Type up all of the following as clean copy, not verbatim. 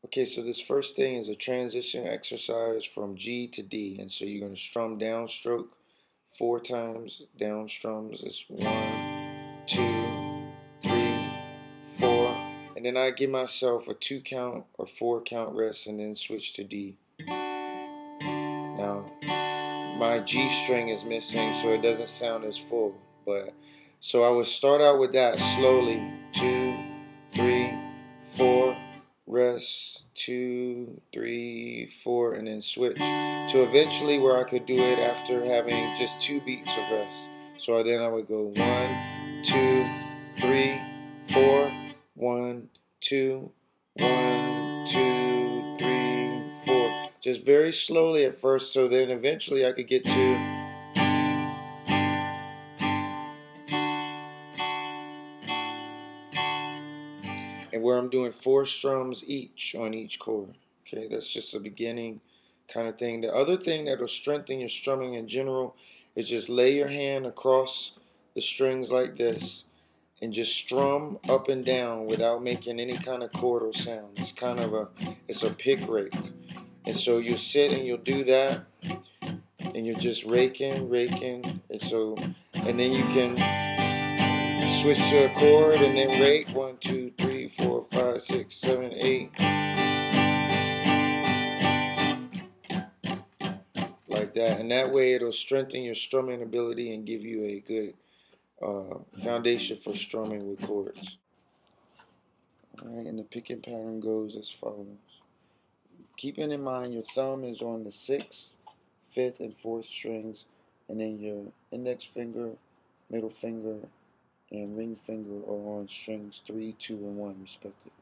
Okay, so this first thing is a transition exercise from G to D. And so you're going to strum downstroke 4 times. Down strums is 1, 2, 3, 4. And then I give myself a 2 count or 4 count rest and then switch to D. Now, my G string is missing, so it doesn't sound as full. But so I would start out with that slowly. 2, 3, 4, rest, 2, 3, 4, and then switch to eventually where I could do it after having just 2 beats of rest. So then I would go 1, 2, 3, 4, 1, 2, 1, 2, 3, 4. Just very slowly at first, so then eventually I could get to and where I'm doing 4 strums each on each chord. Okay, that's just a beginning kind of thing. The other thing that will strengthen your strumming in general is just lay your hand across the strings like this and just strum up and down without making any kind of chordal sound. It's kind of it's a pick rake. And so you sit and you'll do that and you're just raking, and then you can switch to a chord and then rake 1, 2, 3, 4, 5, 6, 7, 8. Like that. And that way it'll strengthen your strumming ability and give you a good foundation for strumming with chords. Alright, and the picking pattern goes as follows. Keeping in mind your thumb is on the 6th, 5th, and 4th strings, and then your index finger, middle finger, and ring finger are on strings 3, 2, and 1 respectively.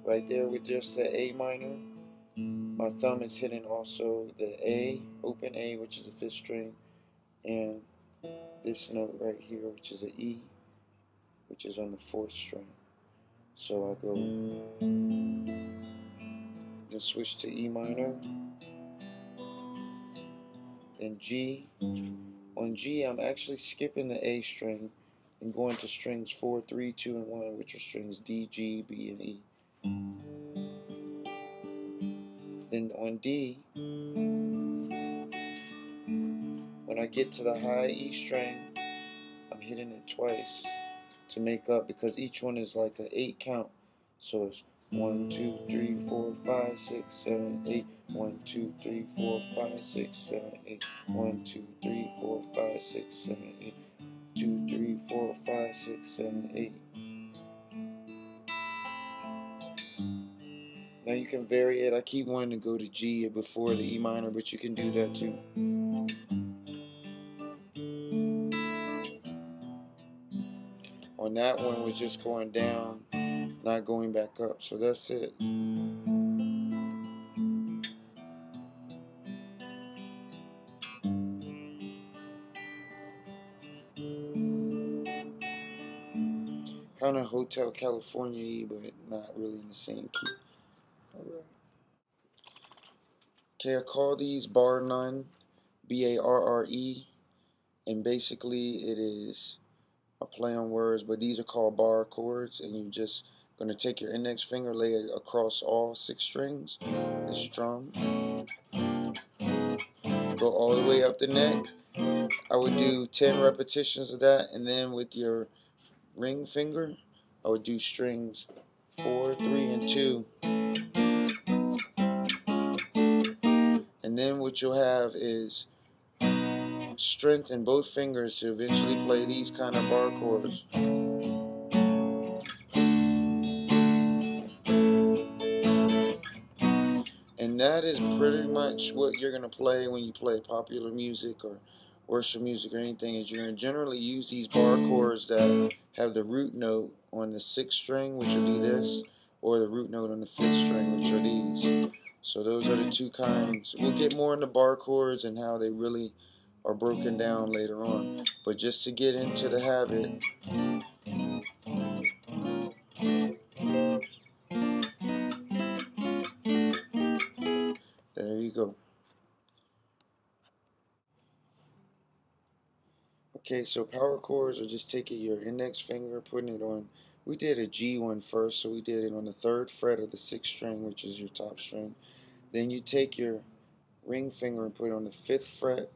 Right there with just the A minor, my thumb is hitting also the A, open A, which is the 5th string, and this note right here, which is an E, which is on the 4th string. So I go, then switch to E minor, then G. On G, I'm actually skipping the A string and going to strings 4, 3, 2, and 1, which are strings D, G, B, and E. Then on D, when I get to the high E string, I'm hitting it twice to make up, because each one is like an 8 count. So it's 1, 2, 3, 4, 5, 6, 7, 8. 1, 2, 3, 4, 5, 6, 7, 8. 1, 2, 3, 4, 5, 6, 7, 8. 2, 3, 4, 5, 6, 7, 8. Now you can vary it. I keep wanting to go to G before the E minor, but you can do that too. On that one was just going down, not going back up. So that's it. Kind of Hotel California-y, but not really in the same key. Alright. Okay, I call these bar none, B-A-R-R-E, and basically it is a play on words, but these are called bar chords, and you're just going to take your index finger, lay it across all 6 strings, and strum. Go all the way up the neck. I would do 10 repetitions of that, and then with your ring finger, I would do strings 4, 3, and 2. And then what you'll have is strength in both fingers to eventually play these kind of bar chords. And that is pretty much what you're going to play when you play popular music or worship music or anything. Is you're going to generally use these bar chords that have the root note on the 6th string, which will be this, or the root note on the 5th string, which are these. So those are the 2 kinds. We'll get more into bar chords and how they really are broken down later on. But just to get into the habit, there you go. Okay. Okay, so power chords are just taking your index finger, putting it on. We did a G one first, so we did it on the 3rd fret of the 6th string, which is your top string. Then you take your ring finger and put it on the 5th fret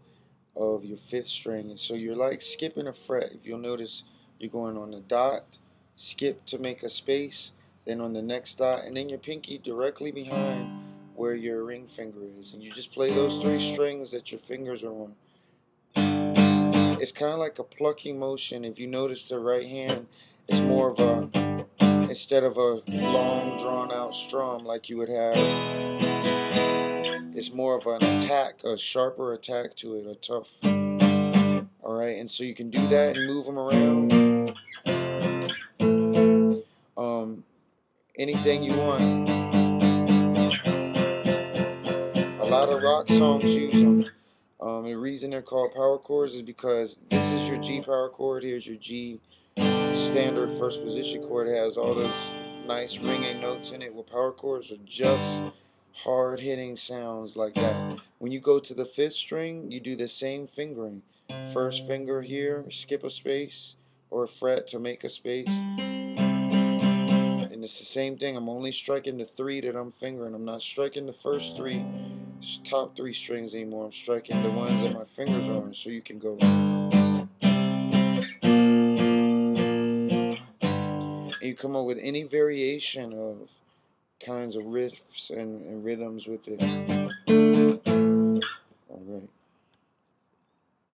of your 5th string. And so you're like skipping a fret. If you'll notice, you're going on the dot, skip to make a space, then on the next dot, and then your pinky directly behind where your ring finger is. And you just play those 3 strings that your fingers are on. It's kind of like a plucking motion. If you notice, the right hand is more of a, instead of a long drawn out strum like you would have, it's more of an attack, a sharper attack to it, a tough. Alright, and so you can do that and move them around. Anything you want. A lot of rock songs use them. The reason they're called power chords is because this is your G power chord. Here's your G standard 1st position chord. It has all those nice ringing notes in it. Well, power chords are just hard hitting sounds like that. When you go to the 5th string, you do the same fingering. 1st finger here, skip a space or a fret to make a space. And it's the same thing. I'm only striking the 3 that I'm fingering. I'm not striking the first 3 top 3 strings anymore. I'm striking the ones that my fingers are on. So you can go. And you come up with any variation of kinds of riffs and rhythms with it. Alright.